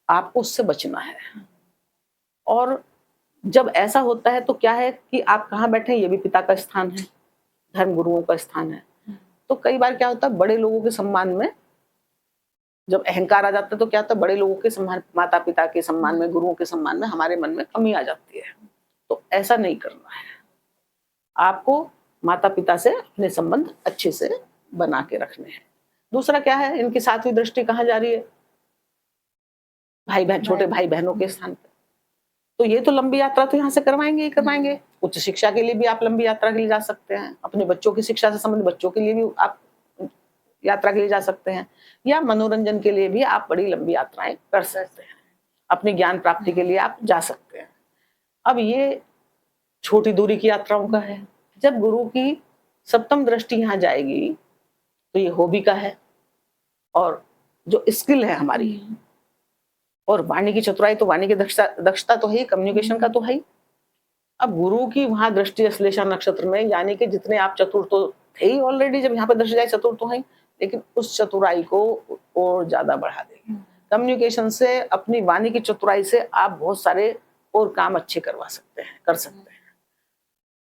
आपको उससे बचना है। और जब ऐसा होता है तो क्या है कि आप कहाँ बैठे हैं, ये भी पिता का स्थान है, धर्म गुरुओं का स्थान है। तो कई बार क्या होता है, बड़े लोगों के सम्मान में जब अहंकार आ जाता है तो क्या होता है, बड़े लोगों के सम्मान, माता पिता के सम्मान में, गुरुओं के सम्मान में हमारे मन में कमी आ जाती है। तो ऐसा नहीं करना है। आपको माता पिता से अपने संबंध अच्छे से बना के रखने हैं। दूसरा क्या है, इनकी 7वीं दृष्टि कहाँ जा रही है, भाई बहन, छोटे भाई बहनों के स्थान पे। तो ये तो लंबी यात्रा तो यहाँ से करवाएंगे ही करवाएंगे। उच्च शिक्षा के लिए भी आप लंबी यात्रा के लिए जा सकते हैं, अपने बच्चों की शिक्षा से संबंधित बच्चों के लिए भी आप यात्रा के लिए जा सकते हैं, या मनोरंजन के लिए भी आप बड़ी लंबी यात्राएं कर सकते हैं, अपनी ज्ञान प्राप्ति के लिए आप जा सकते हैं। अब ये छोटी दूरी की यात्राओं का है। जब गुरु की 7वीं दृष्टि यहाँ जाएगी तो ये हॉबी का है, और जो स्किल है हमारी, और वाणी की चतुराई, तो वाणी की दक्षता तो है, कम्युनिकेशन का तो है ही। अब गुरु की वहां दृष्टि अश्लेषा नक्षत्र में, यानी कि जितने आप चतुर तो थे ही ऑलरेडी, जब यहाँ पे दृष्टि जाए चतुर तो है, लेकिन उस चतुराई को और ज्यादा बढ़ा देगी। कम्युनिकेशन से, अपनी वाणी की चतुराई से आप बहुत सारे और काम अच्छे करवा सकते हैं, कर सकते हैं।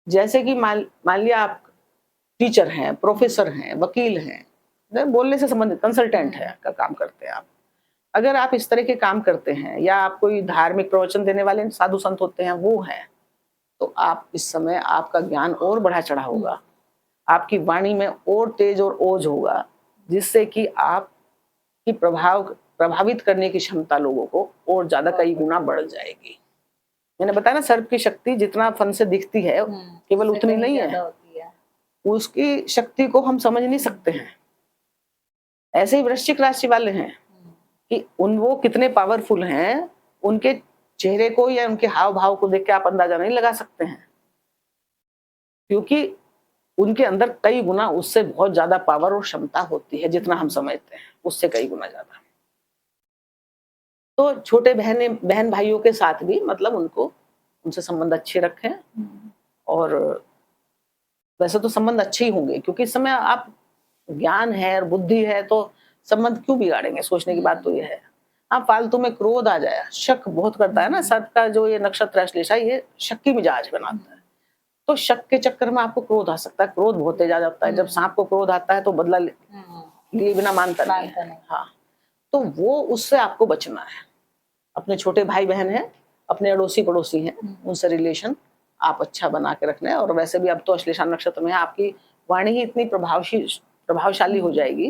जैसे कि मान लिया आप टीचर हैं, प्रोफेसर हैं, वकील हैं, बोलने से संबंधित कंसल्टेंट है का काम करते हैं आप। अगर आप इस तरह के काम करते हैं, या आप कोई धार्मिक प्रवचन देने वाले साधु संत होते हैं वो हैं, तो आप इस समय आपका ज्ञान और बढ़ा चढ़ा होगा, आपकी वाणी में और तेज और ओज होगा, जिससे कि आप की प्रभावित करने की क्षमता लोगों को और ज्यादा कई गुना बढ़ जाएगी। मैंने बताया ना, सर्प की शक्ति जितना फन से दिखती है केवल उतनी नहीं है, उसकी शक्ति को हम समझ नहीं सकते हैं। ऐसे ही वृश्चिक राशि वाले हैं कि वो कितने पावरफुल हैं, उनके चेहरे को या उनके हाव भाव को देख के आप अंदाजा नहीं लगा सकते हैं, क्योंकि उनके अंदर कई गुना उससे बहुत ज्यादा पावर और क्षमता होती है, जितना हम समझते हैं उससे कई गुना ज्यादा। तो छोटे बहन भाइयों के साथ भी मतलब उनसे संबंध अच्छे रखें, और वैसे तो संबंध अच्छे ही होंगे, क्योंकि इस समय आप ज्ञान है और बुद्धि है तो संबंध क्यों बिगाड़ेंगे। सोचने की बात तो ये है। हाँ, फालतू में क्रोध आ जाए, शक बहुत करता है ना सर्प का जो ये नक्षत्र अश्लेषा, ये शक की मिजाज बनाता है, तो शक के चक्कर में आपको क्रोध आ सकता है, क्रोध बहुत तेज आ जाता है। जब सांप को क्रोध आता है तो बदला लिए बिना मानता नहीं है। हाँ, तो वो उससे आपको बचना है। अपने छोटे भाई बहन हैं, अपने अड़ोसी पड़ोसी हैं, उनसे रिलेशन आप अच्छा बना के रखना है। और वैसे भी अब तो अश्लेषा नक्षत्र में आपकी वाणी ही इतनी प्रभावशाली हो जाएगी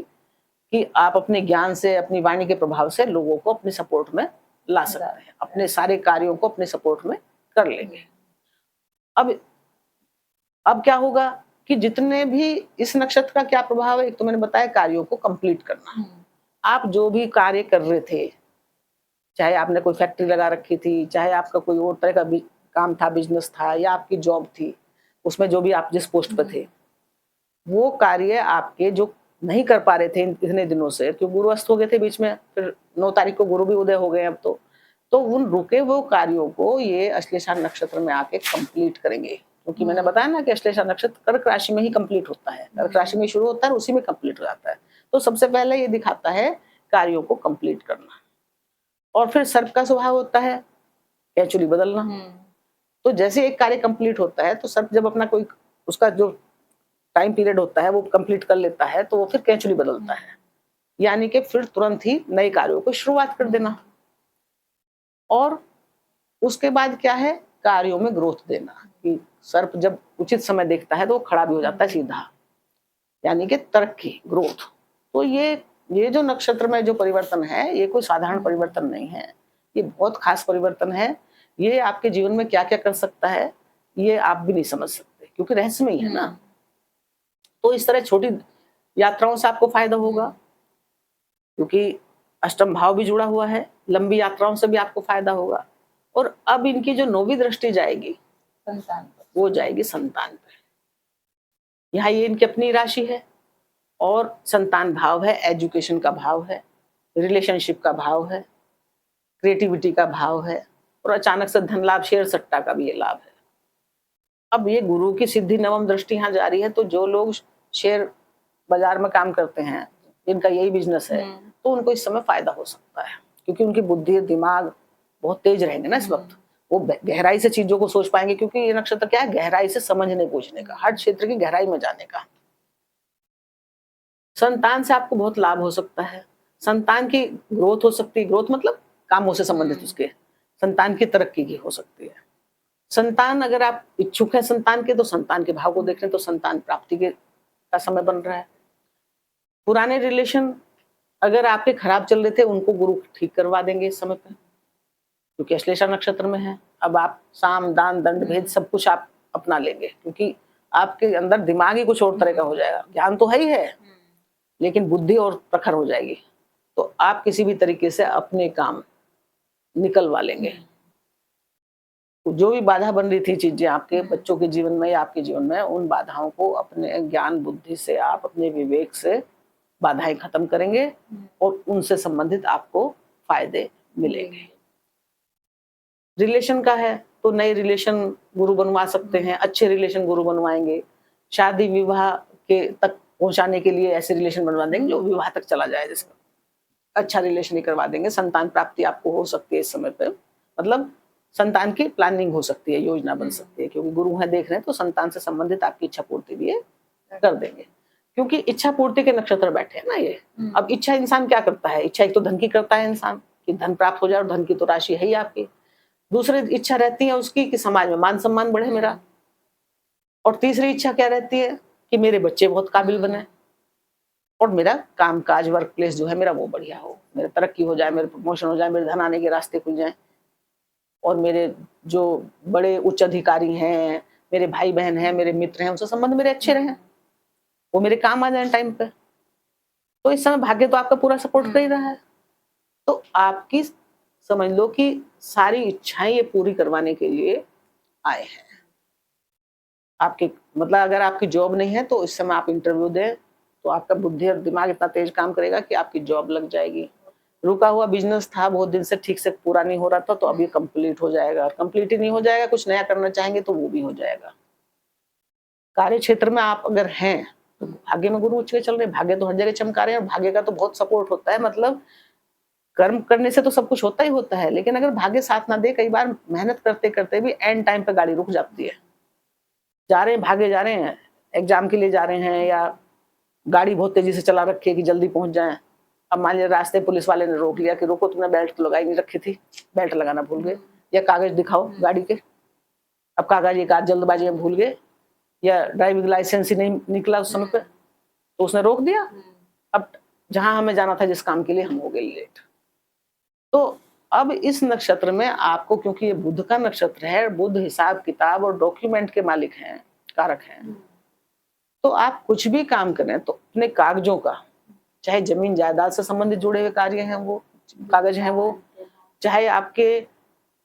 कि आप अपने ज्ञान से, अपनी वाणी के प्रभाव से लोगों को अपने सपोर्ट में ला सकते हैं, अपने सारे कार्यों को अपने सपोर्ट में कर लेंगे। अब क्या होगा कि जितने भी इस नक्षत्र का क्या प्रभाव है, एक तो मैंने बताया कार्यों को कंप्लीट करना। आप जो भी कार्य कर रहे थे, चाहे आपने कोई फैक्ट्री लगा रखी थी, चाहे आपका कोई और तरह का काम था, बिजनेस था, या आपकी जॉब थी, उसमें जो भी आप जिस पोस्ट पे थे, वो कार्य आपके जो नहीं कर पा रहे थे इतने दिनों से, क्योंकि गुरु अस्त हो गए थे बीच में, फिर 9 तारीख को गुरु भी उदय हो गए अब तो उन रुके वो कार्यों को ये अश्लेषा नक्षत्र में आके कंप्लीट करेंगे। क्योंकि मैंने बताया ना कि अश्लेषा नक्षत्र कर्क राशि में ही कंप्लीट होता है, कर्क राशि में शुरू होता है और उसी में कंप्लीट हो जाता है। तो सबसे पहले ये दिखाता है कार्यों को कंप्लीट करना। और फिर सर्प का स्वभाव होता है कैचुली बदलना। तो जैसे एक कार्य कंप्लीट होता है तो सर्प जब अपना कोई उसका जो टाइम पीरियड होता है वो कंप्लीट कर लेता है तो वो फिर कैचुली बदलता है, यानी कि फिर तुरंत ही नए कार्यों को शुरुआत कर देना। और उसके बाद क्या है, कार्यों में ग्रोथ देना, कि सर्प जब उचित समय देखता है तो वो खड़ा भी हो जाता है सीधा, यानी कि तरक्की, ग्रोथ। तो ये जो नक्षत्र में जो परिवर्तन है ये कोई साधारण परिवर्तन नहीं है, ये बहुत खास परिवर्तन है। ये आपके जीवन में क्या क्या कर सकता है ये आप भी नहीं समझ सकते, क्योंकि रहस्यमय है ना। तो इस तरह छोटी यात्राओं से आपको फायदा होगा, क्योंकि अष्टम भाव भी जुड़ा हुआ है, लंबी यात्राओं से भी आपको फायदा होगा। और अब इनकी जो 9वीं दृष्टि जाएगी संतान पर, वो जाएगी संतान पर। यहाँ ये इनकी अपनी राशि है और संतान भाव है, एजुकेशन का भाव है, रिलेशनशिप का भाव है, क्रिएटिविटी का भाव है, और अचानक से धन लाभ, शेयर सट्टा का भी ये लाभ है। अब ये गुरु की सिद्धि 9वीं दृष्टि यहाँ जा रही है, तो जो लोग शेयर बाजार में काम करते हैं, जिनका यही बिजनेस है, तो उनको इस समय फायदा हो सकता है, क्योंकि उनकी बुद्धि दिमाग बहुत तेज रहेंगे ना इस वक्त। वो गहराई से चीजों को सोच पाएंगे, क्योंकि ये नक्षत्र क्या है, गहराई से समझने बूझने का, हर क्षेत्र की गहराई में जाने का। संतान से आपको बहुत लाभ हो सकता है, संतान की ग्रोथ हो सकती है, ग्रोथ मतलब कामों से संबंधित उसके, संतान की तरक्की की हो सकती है। संतान, अगर आप इच्छुक हैं संतान के, तो संतान के भाव को देख लें तो संतान प्राप्ति के का समय बन रहा है। पुराने रिलेशन अगर आपके खराब चल रहे थे, उनको गुरु ठीक करवा देंगे इस समय पे, क्योंकि अश्लेषा नक्षत्र में है। अब आप साम दान दंड भेद सब कुछ आप अपना लेंगे, क्योंकि आपके अंदर दिमाग ही कुछ और तरह का हो जाएगा। ज्ञान तो है ही है, लेकिन बुद्धि और प्रखर हो जाएगी, तो आप किसी भी तरीके से अपने काम निकलवा लेंगे। जो भी बाधा बन रही थी चीजें आपके बच्चों के जीवन में या आपके जीवन में, उन बाधाओं को अपने ज्ञान बुद्धि से, आप अपने विवेक से बाधाएं खत्म करेंगे और उनसे संबंधित आपको फायदे मिलेंगे। रिलेशन का है तो नए रिलेशन गुरु बनवा सकते हैं, अच्छे रिलेशन गुरु बनवाएंगे। शादी विवाह के तक पहुंचाने के लिए ऐसे रिलेशन बनवा देंगे जो विवाह तक चला जाए, जिसका अच्छा रिलेशन ही करवा देंगे। संतान प्राप्ति आपको हो सकती है इस समय पे, मतलब संतान की प्लानिंग हो सकती है, योजना बन सकती है, क्योंकि गुरु है देख रहे हैं, तो संतान से संबंधित आपकी इच्छा पूर्ति भी ये कर देंगे, क्योंकि इच्छा पूर्ति के नक्षत्र बैठे हैं ना ये। अब इच्छा इंसान क्या करता है, इच्छा एक तो धन की करता है इंसान, कि धन प्राप्त हो जाए, और धन की तो राशि है ही आपकी। दूसरी इच्छा रहती है उसकी कि समाज में मान सम्मान बढ़े मेरा, और तीसरी इच्छा क्या रहती है कि मेरे बच्चे बहुत काबिल बने, और मेरा काम काज, वर्क प्लेस जो है मेरा वो बढ़िया हो, मेरी तरक्की हो जाए, मेरे प्रमोशन हो जाए, मेरे धन आने के रास्ते खुल जाए, और मेरे जो बड़े उच्च अधिकारी हैं, मेरे भाई बहन हैं, मेरे मित्र हैं, उनसे संबंध मेरे अच्छे रहें, वो मेरे काम आ जाए टाइम पे। तो इस समय भाग्य तो आपका पूरा सपोर्ट कर ही रहा है। तो आपकी समझ लो कि सारी इच्छाएं ये पूरी करवाने के लिए आए हैं आपके। मतलब अगर आपकी जॉब नहीं है तो इस समय आप इंटरव्यू दें, तो आपका बुद्धि और दिमाग इतना तेज काम करेगा कि आपकी जॉब लग जाएगी। रुका हुआ बिजनेस था, बहुत दिन से ठीक से पूरा नहीं हो रहा था, तो अभी कंप्लीट हो जाएगा। कंप्लीट ही नहीं हो जाएगा, कुछ नया करना चाहेंगे तो वो भी हो जाएगा। कार्य क्षेत्र में आप अगर हैं तो भाग्य में गुरु उच्च के चल रहे, भाग्य तो हर जगह चमका रहे हैं, और भाग्य का तो बहुत सपोर्ट होता है। मतलब कर्म करने से तो सब कुछ होता ही होता है, लेकिन अगर भाग्य साथ ना दे, कई बार मेहनत करते करते भी एंड टाइम पे गाड़ी रुक जाती है। जा रहे हैं, भागे जा रहे हैं, एग्जाम के लिए जा रहे हैं, या गाड़ी बहुत तेजी से चला रखी है कि जल्दी पहुंच जाएं। अब मान लीजिए रास्ते पुलिस वाले ने रोक लिया कि रोको, तुमने बेल्ट तो लगाई नहीं रखी थी, बेल्ट लगाना भूल गए, या कागज दिखाओ गाड़ी के। अब कागज एक आध जल्दबाजी में भूल गए, या ड्राइविंग लाइसेंस ही नहीं निकला उस समय पे, तो उसने रोक दिया। अब जहां हमें जाना था जिस काम के लिए, हम हो गए लेट। तो अब इस नक्षत्र में आपको, क्योंकि ये बुध का नक्षत्र है, बुध हिसाब किताब और डॉक्यूमेंट के मालिक हैं, कारक हैं, तो आप कुछ भी काम करें तो अपने कागजों का, चाहे जमीन जायदाद से संबंधित जुड़े हुए कार्य हैं वो कागज हैं, वो चाहे आपके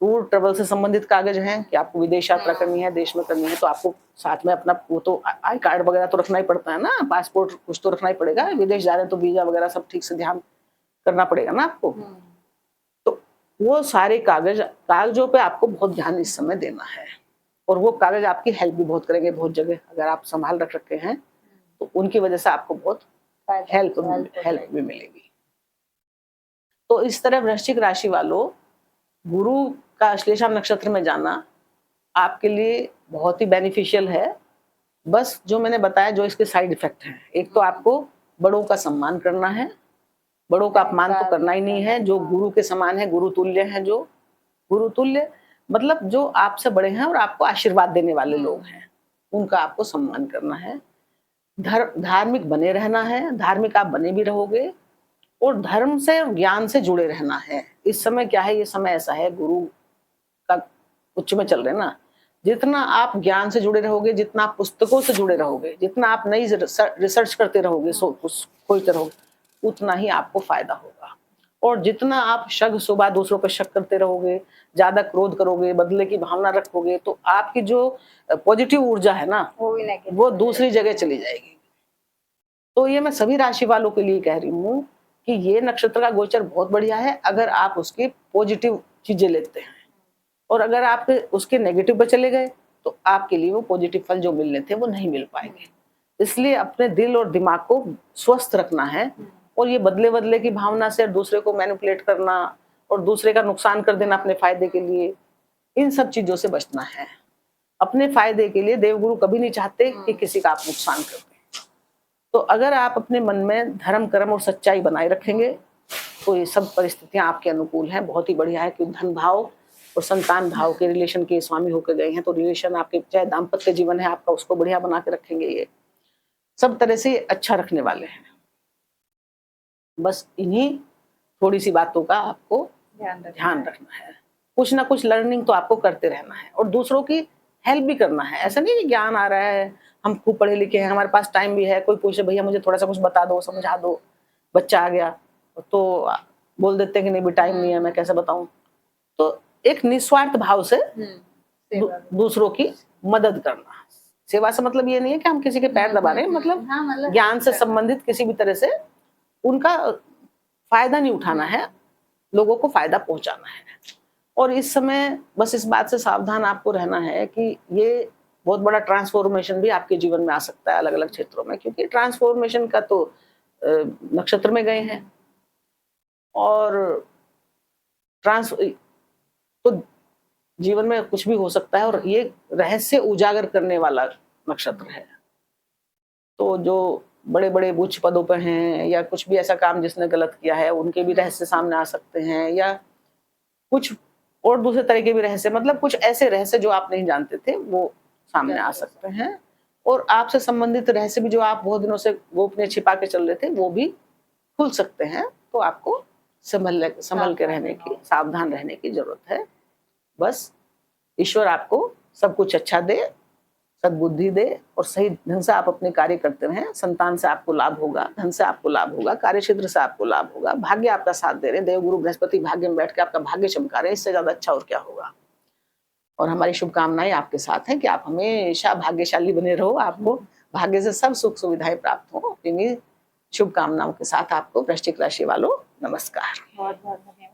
टूर ट्रेवल से संबंधित कागज हैं कि आपको विदेश यात्रा करनी है, देश में करनी है, तो आपको साथ में अपना वो तो आई कार्ड वगैरह तो रखना ही पड़ता है ना, पासपोर्ट कुछ तो रखना ही पड़ेगा। विदेश जा रहे हैं तो वीजा वगैरह सब ठीक से ध्यान करना पड़ेगा ना आपको। तो वो सारे कागजों पे आपको बहुत ध्यान इस समय देना है, और वो कागज आपकी हेल्प भी बहुत करेंगे। बहुत जगह अगर आप संभाल रख रखे हैं तो उनकी वजह से आपको बहुत हेल्प भी मिलेगी। तो इस तरह वृश्चिक राशि वालों, गुरु का अश्लेषा नक्षत्र में जाना आपके लिए बहुत ही बेनिफिशियल है। बस जो मैंने बताया, जो इसके साइड इफेक्ट हैं, एक तो आपको बड़ों का सम्मान करना है, बड़ों का अपमान तो करना ही नहीं है। जो गुरु के समान है, गुरु तुल्य है, जो गुरु तुल्य मतलब जो आपसे बड़े हैं और आपको आशीर्वाद देने वाले लोग हैं, उनका आपको सम्मान करना है। धार्मिक बने रहना है, धार्मिक आप बने भी रहोगे, और धर्म से और ज्ञान से जुड़े रहना है। इस समय क्या है, ये समय ऐसा है, गुरु का उच्च में चल रहे ना, जितना आप ज्ञान से जुड़े रहोगे, जितना आप पुस्तकों से जुड़े रहोगे, जितना आप नई रिसर्च करते रहोगे, खोजते रहोगे, उतना ही आपको फायदा होगा। और जितना आप शक सुबह दूसरों पर शक करते रहोगे, ज्यादा क्रोध करोगे, बदले की भावना रखोगे, तो आपकी जो पॉजिटिव ऊर्जा है ना, वो दूसरी जगह चली जाएगी। तो ये मैं सभी राशि वालों के लिए कह रही हूँ कि ये नक्षत्र का गोचर बहुत बढ़िया है अगर आप उसकी पॉजिटिव चीजें लेते हैं, और अगर आप उसके नेगेटिव पर चले गए तो आपके लिए वो पॉजिटिव फल जो मिलने थे वो नहीं मिल पाएंगे। इसलिए अपने दिल और दिमाग को स्वस्थ रखना है, और ये बदले बदले की भावना से दूसरे को मैनिपुलेट करना और दूसरे का नुकसान कर देना अपने फायदे के लिए, इन सब चीजों से बचना है। अपने फायदे के लिए देवगुरु कभी नहीं चाहते कि किसी का आप नुकसान कर दें। तो अगर आप अपने मन में धर्म कर्म और सच्चाई बनाए रखेंगे तो ये सब परिस्थितियां आपके अनुकूल हैं, बहुत ही बढ़िया है। कि धन भाव और संतान भाव के रिलेशन के स्वामी होकर गए हैं, तो रिलेशन आपके, चाहे दाम्पत्य जीवन है आपका, उसको बढ़िया बना के रखेंगे। ये सब तरह से अच्छा रखने वाले हैं। बस इन्हीं थोड़ी सी बातों का आपको ध्यान रखना है। कुछ ना कुछ लर्निंग तो आपको करते रहना है, और दूसरों की हेल्प भी करना है। ऐसा नहीं कि ज्ञान आ रहा है, हम खूब पढ़े लिखे हैं, हमारे पास टाइम भी है, कोई पूछे भैया मुझे थोड़ा सा कुछ बता दो, समझा दो, बच्चा आ गया तो बोल देते हैं कि नहीं भी टाइम नहीं है, मैं कैसे बताऊं। तो एक निस्वार्थ भाव से दूसरों की मदद करना। सेवा से मतलब ये नहीं है कि हम किसी के पैर दबा रहे हैं, मतलब ज्ञान से संबंधित किसी भी तरह से उनका फायदा नहीं उठाना है, लोगों को फायदा पहुंचाना है। और इस समय बस इस बात से सावधान आपको रहना है कि ये बहुत बड़ा ट्रांसफॉर्मेशन भी आपके जीवन में आ सकता है अलग अलग क्षेत्रों में, क्योंकि ट्रांसफॉर्मेशन का तो नक्षत्र में गए हैं, और तो जीवन में कुछ भी हो सकता है, और ये रहस्य उजागर करने वाला नक्षत्र है। तो जो बड़े बड़े उच्च पदों पर हैं, या कुछ भी ऐसा काम जिसने गलत किया है, उनके भी रहस्य सामने आ सकते हैं, या कुछ और दूसरे तरह के भी रहस्य, मतलब कुछ ऐसे रहस्य जो आप नहीं जानते थे वो सामने आ सकते हैं। और आपसे संबंधित रहस्य भी जो आप बहुत दिनों से गोपनीय छिपा के चल रहे थे वो भी खुल सकते हैं। तो आपको संभल के रहने की, सावधान रहने की जरूरत है। बस ईश्वर आपको सब कुछ अच्छा दे, सद्बुद्धि दे, और सही ढंग से आप अपने कार्य करते रहें। संतान से आपको लाभ होगा, धन से आपको लाभ होगा, कार्य क्षेत्र से आपको लाभ होगा, भाग्य आपका साथ दे रहे, देवगुरु बृहस्पति भाग्य में बैठ के आपका भाग्य चमका रहे, इससे ज्यादा अच्छा और क्या होगा। और हमारी शुभकामनाएं आपके साथ हैं कि आप हमेशा भाग्यशाली बने रहो, आपको भाग्य से सब सुख सुविधाएं प्राप्त हो। इन्हीं शुभकामनाओं के साथ आपको वृश्चिक राशि वालों नमस्कार। बहुत बहुत धन्यवाद।